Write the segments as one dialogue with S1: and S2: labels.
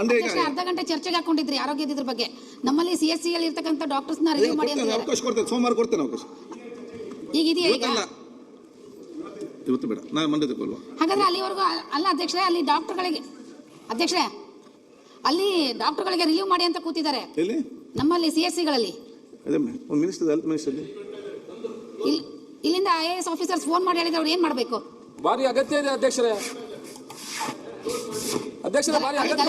S1: ಅರ್ಧ ಗಂಟೆ ಚರ್ಚೆಗೆ ಹಾಕೊಂಡಿದ್ರಿ ಆರೋಗ್ಯದ ಬಗ್ಗೆ. ನಮ್ಮಲ್ಲಿ CSC ಅಲ್ಲಿ ಇರ್ತಕ್ಕಂಥ ಡಾಕ್ಟರ್ಸ್ ನ ರಿವ್ಯೂ ಮಾಡಿ ಅಂತ
S2: ಅವಕಾಶ ಕೊಡ್ತೇನೆ, ಸೋಮವಾರ ಕೊಡ್ತೇನೆ ಅವಕಾಶ.
S1: ಈಗ ಇದೆಯಾ ಈಗ?
S2: ಇವತ್ತು ಬೇಡ, ನಾನು ಮಂಡ್ಯ ತಗೊಳ್ಳುವ.
S1: ಹಾಗಾದ್ರೆ ಅಲ್ಲಿವರೆಗೂ ಅಲ್ಲ ಅಧ್ಯಕ್ಷರೇ, ಅಲ್ಲಿ ಡಾಕ್ಟರ್ಗಳಿಗೆ ಅಧ್ಯಕ್ಷರೇ ಅಲ್ಲಿ ಡಾಕ್ಟರ್ಗಳಿಗೆ ರಿವ್ಯೂ ಮಾಡಿ ಅಂತ ಕೂತಿದ್ದಾರೆ
S2: ಎಲ್ಲಿ?
S1: ನಮ್ಮಲ್ಲಿ CSC ಗಳಲ್ಲಿ.
S2: ಅದೇ ಮಿನಿಸ್ಟರ್, ಹೆಲ್ತ್ ಮಿನಿಸ್ಟರ್
S1: ಇಲ್ಲಿಂದ IAS ಆಫೀಸರ್ಸ್ ಫೋನ್ ಮಾಡಿ ಹೇಳಿದ್ರೆ ಅವ್ರು ಏನ್ ಮಾಡಬೇಕು?
S3: ಭಾರಿ ಅಗತ್ಯ ಇದೆ ಅಧ್ಯಕ್ಷರೇ. ಭಾರಿ ಅಗತ್ಯ.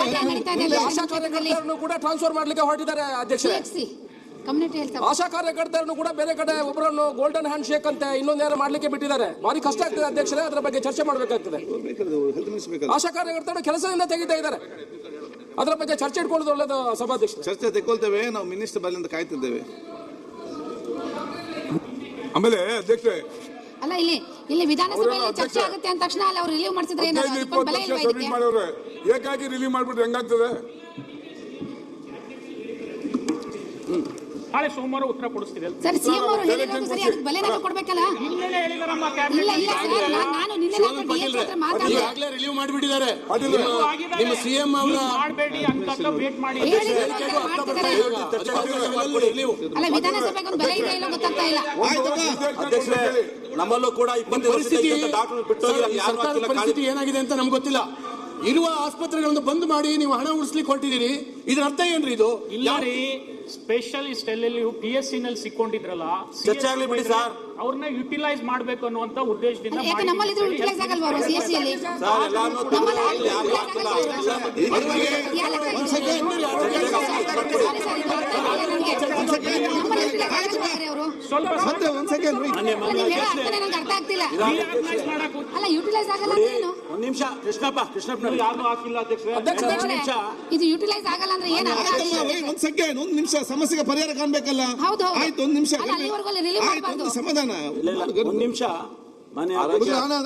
S3: ಆಶಾ ಕಾರ್ಯಕರ್ತರನ್ನು ಕೂಡ ಟ್ರಾನ್ಸ್ಫರ್ ಮಾಡ್ಲಿಕ್ಕೆ ಹೊರಟಿದ್ದಾರೆ ಅಧ್ಯಕ್ಷರೇ. ಆಶಾ ಕಾರ್ಯಕರ್ತರನ್ನು ಕೂಡ ಬೇರೆ ಕಡೆ ಒಬ್ಬರನ್ನು ಗೋಲ್ಡನ್ ಹ್ಯಾಂಡ್ ಶೇಕ್ ಅಂತ ಇನ್ನೊಂದೇನೋ ಮಾಡ್ಲಿಕ್ಕೆ ಬಿಟ್ಟಿದ್ದಾರೆ. ಭಾರಿ ಕಷ್ಟ ಆಗ್ತದೆ ಅಧ್ಯಕ್ಷರೇ, ಅದರ ಬಗ್ಗೆ ಚರ್ಚೆ ಮಾಡಬೇಕಾಗ್ತದೆ. ಆಶಾ ಕಾರ್ಯಕರ್ತರು ಕೆಲಸದಿಂದ ತೆಗಿತಾ ಇದ್ದಾರೆ, ಅದರ ಬಗ್ಗೆ ಚರ್ಚೆ ಇಟ್ಕೊಳ್ಳೋದು ಒಳ್ಳೆಯದು ಸಭಾಧ್ಯಕ್ಷ.
S2: ಚರ್ಚೆ ತೆಗೊಳ್ತೇವೆ, ನಾವು ಮಿನಿಸ್ಟರ್ ಬಲ್ಲಿಂದ ಕಾಯ್ತಿದ್ದೇವೆ.
S4: ಆಮೇಲೆ ಅಧ್ಯಕ್ಷರೇ
S1: ಅಲ್ಲ ಇಲ್ಲಿ ವಿಧಾನಸಭೆಯಲ್ಲಿ ಚರ್ಚೆ ಆಗುತ್ತೆ ಅಂದ ತಕ್ಷಣ ಅಲ್ಲಿ ಅವರು ರಿಲೀವ್ ಮಾಡ್ತಿದ್ರೆ
S4: ಏಕಾಗಿ ರಿಲೀವ್ ಮಾಡ್ಬಿಟ್ರೆ ಹೆಂಗಾಗ್ತದೆ?
S5: ನಾಳೆ ಸೋಮವಾರ ಉತ್ತರ ಕೊಡಿಸ್ತೀವಿ
S1: ಸರ್. ಸಿಎಂ ಅವರು ಹೇಳಿರೋದು ಸರಿ, ಅದಕ್ಕೆ ಬೆಲೆ ನಾವು ಕೊಡಬೇಕಲ್ಲ. ನಾನು ನಿನ್ನೆ
S6: ಈಗಾಗಲೇ ರಿಲೀವ್ ಮಾಡಿಬಿಟ್ಟಿದ್ದಾರೆ. ನಿಮ್ಮ ಸಿಎಂ ಅವರ
S5: ಮಾಡಬೇಡಿ ಅಂತ ವೇಟ್ ಮಾಡಿ.
S1: ಅಲ್ಲ ವಿಧಾನಸಭೆಗೆ ಒಂದು ಬೆಲೆ ಇದೆ ಇಲ್ಲ ಗೊತ್ತಾಗ್ತಾ ಇಲ್ಲ.
S6: ನಮ್ಮಲ್ಲೂ ಕೂಡ ಸರ್ಕಾರದ ಪರಿಸ್ಥಿತಿ ಏನಾಗಿದೆ ಅಂತ ನಮ್ಗೆ ಗೊತ್ತಿಲ್ಲ. ಇರುವ ಆಸ್ಪತ್ರೆಗಳನ್ನು ಬಂದ್ ಮಾಡಿ ನೀವು ಹಣ ಉಳಿಸ್ಲಿಕ್ಕೆ ಹೊರಟಿದ್ದೀರಿ, ಇದರ ಅರ್ಥ ಏನ್ರಿ ಇದು?
S5: ಇಲ್ಲ ರೀ, ಸ್ಪೆಷಲಿಸ್ಟ್ ಎಲ್ಲೆಲ್ಲಿ PSC ನಲ್ಲಿ ಸಿಕ್ಕೊಂಡಿದ್ರಲ್ಲ,
S6: ಚರ್ಚೆ ಆಗ್ಲಿ ಬಿಡಿ ಸರ್,
S5: ಅವ್ರನ್ನ ಯುಟಿಲೈಸ್ ಮಾಡಬೇಕು ಅನ್ನುವಂತ ಉದ್ದೇಶದಿಂದ
S1: ನಮ್ಮಲ್ಲಿ ಯುಟಿಲೈಸ್ ಆಗಲ್ವಾ ಅವರು CSC ಅಲ್ಲಿ?
S5: ಸ್ವಲ್ಪ
S1: ಅರ್ಥ ಆಗ್ತಿಲ್ಲ. ಅಲ್ಲ ಯುಟಿಲೈಸ್ ಆಗಲ್ಲ ಏನು?
S6: ಒಂದ್ ನಿಮಿಷ ಕೃಷ್ಣಪ್ಪ
S5: ಯಾರು ಹಾಕಿಲ್ಲ ಅಧ್ಯಕ್ಷರೇ.
S1: ಇದು ಯುಟಿಲೈಸ್ ಆಗಲ್ಲ ಅಂದ್ರೆ ಏನು?
S2: ಒಂದು ನಿಮಿಷ, ಸಮಸ್ಯೆಗೆ ಪರಿಹಾರ ಕಾಣಬೇಕಲ್ಲ. ಆಯ್ತು, ಒಂದು ನಿಮಿಷ ಸಮಾಧಾನ.
S6: ಒಂದ್ ನಿಮಿಷ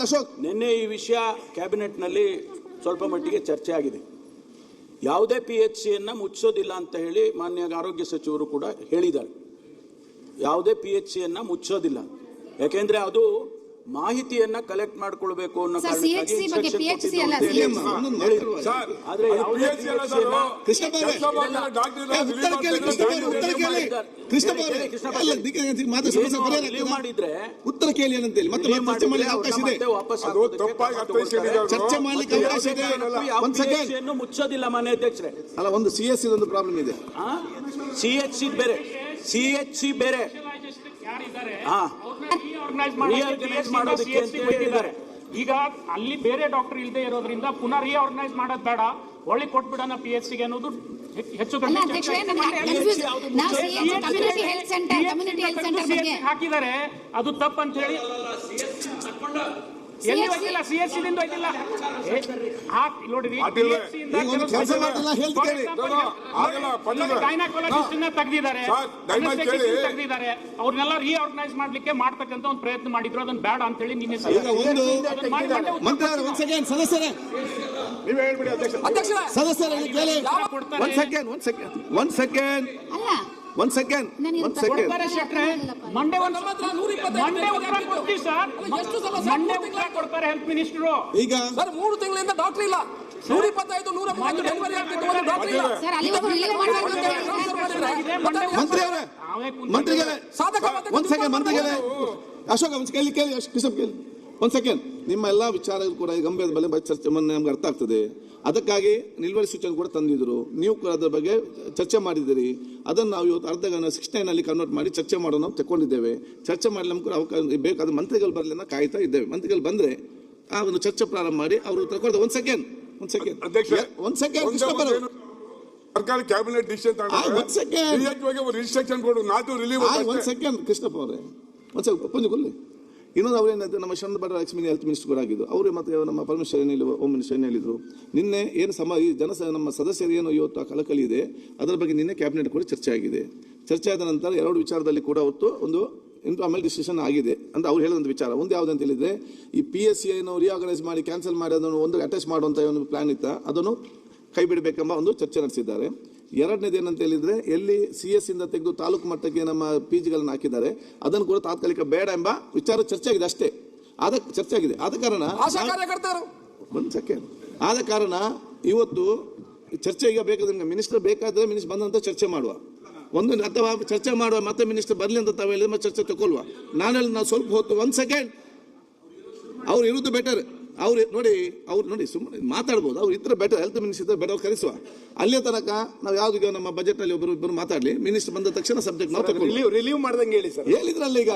S2: ಅಶೋಕ್,
S6: ನಿನ್ನೆ ಈ ವಿಷಯ ಕ್ಯಾಬಿನೆಟ್ ನಲ್ಲಿ ಸ್ವಲ್ಪ ಮಟ್ಟಿಗೆ ಚರ್ಚೆ ಆಗಿದೆ. ಯಾವುದೇ PHCಯನ್ನ ಮುಚ್ಚೋದಿಲ್ಲ ಅಂತ ಹೇಳಿ ಮಾನ್ಯ ಆರೋಗ್ಯ ಸಚಿವರು ಕೂಡ ಹೇಳಿದ್ದಾರೆ. ಯಾವುದೇ PHCಯನ್ನ ಮುಚ್ಚೋದಿಲ್ಲ, ಯಾಕೆಂದ್ರೆ ಅದು ಮಾಹಿತಿಯನ್ನ ಕಲೆಕ್ಟ್ ಮಾಡ್ಕೊಳ್ಬೇಕು ಅನ್ನೋ ಮಾಡಿದ್ರೆ
S2: ಉತ್ತರ ಕೇಳಿ ಏನಂತೇಳಿ ಮತ್ತೆ ಚರ್ಚೆ ಮಾಡಲಿಕ್ಕೆ ಅವಕಾಶ ಇದೆ. ಚರ್ಚೆ ಮಾಡಲಿಕ್ಕೆ ಅವಕಾಶ ಇದೆ.
S6: ಮುಚ್ಚೋದಿಲ್ಲ ಮಾನ್ಯ ಅಧ್ಯಕ್ಷರೇ.
S2: ಅಲ್ಲ, ಒಂದು CSC ಒಂದು ಪ್ರಾಬ್ಲಮ್ ಇದೆ.
S6: CHC ಬೇರೆ, CHC ಬೇರೆ.
S5: ಈಗ ಅಲ್ಲಿ ಬೇರೆ ಡಾಕ್ಟರ್ ಇಲ್ಲದೆ ಇರೋದ್ರಿಂದ ಪುನಃ ರೀಆರ್ಗನೈಸ್ ಮಾಡೋದು ಬೇಡ, ಒಳ್ಳೆ ಕೊಟ್ಬಿಡೋಣ PHCಗೆ ಅನ್ನೋದು ಹೆಚ್ಚು ಹಾಕಿದ್ದಾರೆ. ಅದು ತಪ್ಪಂತ ಹೇಳಿ ಎಲ್ಲಿ ಹೋಗಿಲ್ಲ, CSC ದಿಂದ ಹೋಗಿಲ್ಲ. ನೋಡ್ರಿ, ಗೈನಕಾಲಜಿಸ್ಟ್ ತೆಗೆದಿದ್ದಾರೆ, ತೆಗೆದಿದ್ದಾರೆ. ಅವ್ರನ್ನೆಲ್ಲ ರೀಆರ್ಗನೈಸ್ ಮಾಡ್ಲಿಕ್ಕೆ ಮಾಡ್ತಕ್ಕಂತ ಒಂದು ಪ್ರಯತ್ನ ಮಾಡಿದ್ರು, ಅದನ್ನ ಬೇಡ ಅಂತ ಹೇಳಿ ನಿನ್ನೆ ಕೊಡ್ತಾರೆ ಹೆಲ್ತ್ ಮಿನಿಸ್ಟರ್.
S2: ಈಗ
S3: 3 ತಿಂಗಳಿಂದ ಡಾಕ್ಟರ್ ಇಲ್ಲ, 125 130 ಡೆಲಿವರಿ ಆಗ್ತಿತ್ತು, ಡಾಕ್ಟರ್ ಇಲ್ಲ.
S2: ಮಂತ್ರಿಗಳೇ ಅಶೋಕ್ ಕೇಳಿ ಕೃಷ್ಣಪ್ಪ ಕೇಳಿ ಒಂದು ಸೆಕೆಂಡ್. ನಿಮ್ಮ ಎಲ್ಲ ವಿಚಾರಗಳು ಕೂಡ ಗಂಭೀರ ಬೆಲೆ ಚರ್ಚೆ ನಮ್ಗೆ ಅರ್ಥ ಆಗ್ತದೆ. ಅದಕ್ಕಾಗಿ ನಿಲುವಳಿ ಸೂಚನೆ ಕೂಡ ತಂದಿದ್ರು, ನೀವು ಕೂಡ ಅದರ ಬಗ್ಗೆ ಚರ್ಚೆ ಮಾಡಿದ್ದೀರಿ. ಅದನ್ನು ನಾವು ಇವತ್ತು ಅರ್ಧ ಗಂಟೆ 69 ಕನ್ವರ್ಟ್ ಮಾಡಿ ಚರ್ಚೆ ಮಾಡೋಣ ನಾವು ತಗೊಂಡಿದ್ದೇವೆ. ಚರ್ಚೆ ಮಾಡಿ ನಮ್ಗೆ ಕೂಡ ಅವಕಾಶ ಬೇಕಾದ ಮಂತ್ರಿಗಳು ಬರಲಿ ಅಂತ ಕಾಯ್ತಾ ಇದ್ದೇವೆ. ಮಂತ್ರಿಗಳು ಬಂದರೆ ಆ ಒಂದು ಚರ್ಚೆ ಪ್ರಾರಂಭ ಮಾಡಿ ಅವರು ತಗೊಳ್ತಾರೆ. ಒಂದು ಸೆಕೆಂಡ್
S4: ಸರ್ಕಾರ ಕ್ಯಾಬಿನೆಟ್ ಡಿಸಿಷನ್
S2: ಕೃಷ್ಣಪ್ಪ ಅವರೇ ಒಂದು ಸೆಕೆಂಡ್ ಕೊಲ್ಲಿ. ಇನ್ನೊಂದು ಅವರೇನಂತ ನಮ್ಮ ಶರಣ ಭಟ್ಟ ಹೆಲ್ತ್ ಮಿನಿಸ್ಟರ್ ಕೂಡ ಆಗಿದ್ದು ಅವರು, ಮತ್ತು ನಮ್ಮ ಪರಮೇಶ್ವರ್ ಏನು ಹೋಮ್ ಮಿನಿಸ್ಟರ್ ಏನು ಹೇಳಿದರು ನಿನ್ನೆ ಏನು ಈ ನಮ್ಮ ಸದಸ್ಯರು ಏನು ಇವತ್ತು ಕಳಕಳಿ ಇದೆ ಅದರ ಬಗ್ಗೆ ನಿನ್ನೆ ಕ್ಯಾಬಿನೆಟ್ ಕೂಡ ಚರ್ಚೆ ಆಗಿದೆ. ಚರ್ಚೆ ಆದ ನಂತರ 2 ವಿಚಾರದಲ್ಲಿ ಕೂಡ ಅವತ್ತು ಒಂದು ಆಮೇಲೆ ಡಿಸಿಷನ್ ಆಗಿದೆ ಅಂತ ಅವ್ರು ಹೇಳಿದಂಥ ವಿಚಾರ. ಒಂದು ಯಾವುದಂತ ಹೇಳಿದರೆ, ಈ PSC ಏನು ರಿಆರ್ಗನೈಸ್ ಮಾಡಿ ಕ್ಯಾನ್ಸಲ್ ಮಾಡಿ ಅದನ್ನು ಒಂದು ಅಟ್ಯಾಚ್ ಮಾಡುವಂಥ ಒಂದು ಪ್ಲಾನ್ ಇತ್ತ, ಅದನ್ನು ಕೈ ಬಿಡಬೇಕೆಂಬ ಒಂದು ಚರ್ಚೆ ನಡೆಸಿದ್ದಾರೆ. ಎರಡನೇದು ಏನಂತ ಹೇಳಿದರೆ, ಎಲ್ಲಿ CS ಇಂದ ತೆಗೆದು ತಾಲೂಕು ಮಟ್ಟಕ್ಕೆ ನಮ್ಮ PGಗಳನ್ನು ಹಾಕಿದ್ದಾರೆ ಅದನ್ನು ಕೂಡ ತಾತ್ಕಾಲಿಕ ಬೇಡ ಎಂಬ ವಿಚಾರ ಚರ್ಚೆ ಆಗಿದೆ ಅಷ್ಟೇ. ಚರ್ಚೆ ಆಗಿದೆ. ಆದ ಕಾರಣ ಒಂದು ಸೆಕೆಂಡ್, ಆದ ಕಾರಣ ಇವತ್ತು ಚರ್ಚೆ ಈಗ ಬೇಕಾದ್ರೆ ನಿಮ್ಗೆ ಮಿನಿಸ್ಟರ್ ಬೇಕಾದ್ರೆ ಮಿನಿಸ್ಟರ್ ಬಂದಂತ ಚರ್ಚೆ ಮಾಡುವ ಒಂದು, ಅಥವಾ ಚರ್ಚೆ ಮಾಡುವ ಮತ್ತೆ ಮಿನಿಸ್ಟರ್ ಬರಲಿ ಅಂತ ತಾವು ಹೇಳಿದ್ರೆ ಮತ್ತೆ ಚರ್ಚೆ ತಗೊಳ್ಳುವ. ನಾವು ಸ್ವಲ್ಪ ಹೊತ್ತು 1 ಸೆಕೆಂಡ್ ಅವ್ರು ಇರೋದು ಬೆಟರ್. ಅವ್ರು ನೋಡಿ ಸುಮ್ಮನೆ ಮಾತಾಡ್ಬೋದು, ಅವ್ರು ಇದ್ರೆ ಬೆಟರ್, ಹೆಲ್ತ್ ಮಿನಿಸ್ಟರ್ ಇದ್ರೆ ಬೆಟರ್ ಕರೆಸುವ. ಅಲ್ಲೇ ತನಕ ನಾವು ಯಾವ್ದು ನಮ್ಮ ಬಜೆಟ್ ನಲ್ಲಿ ಒಬ್ಬರು ಮಾತಾಡ್ಲಿ, ಮಿನಿಸ್ಟರ್ ಬಂದ ತಕ್ಷಣ ಸಬ್ಜೆಕ್ಟ್ ನಾವು ತಗೊಳ್ಳಿ.
S7: ರಿಲೀವ್ ಮಾಡ್ದಂಗೆ ಹೇಳಿ ಸರ್.
S2: ಹೇಳಿದ್ರಲ್ಲ ಈಗ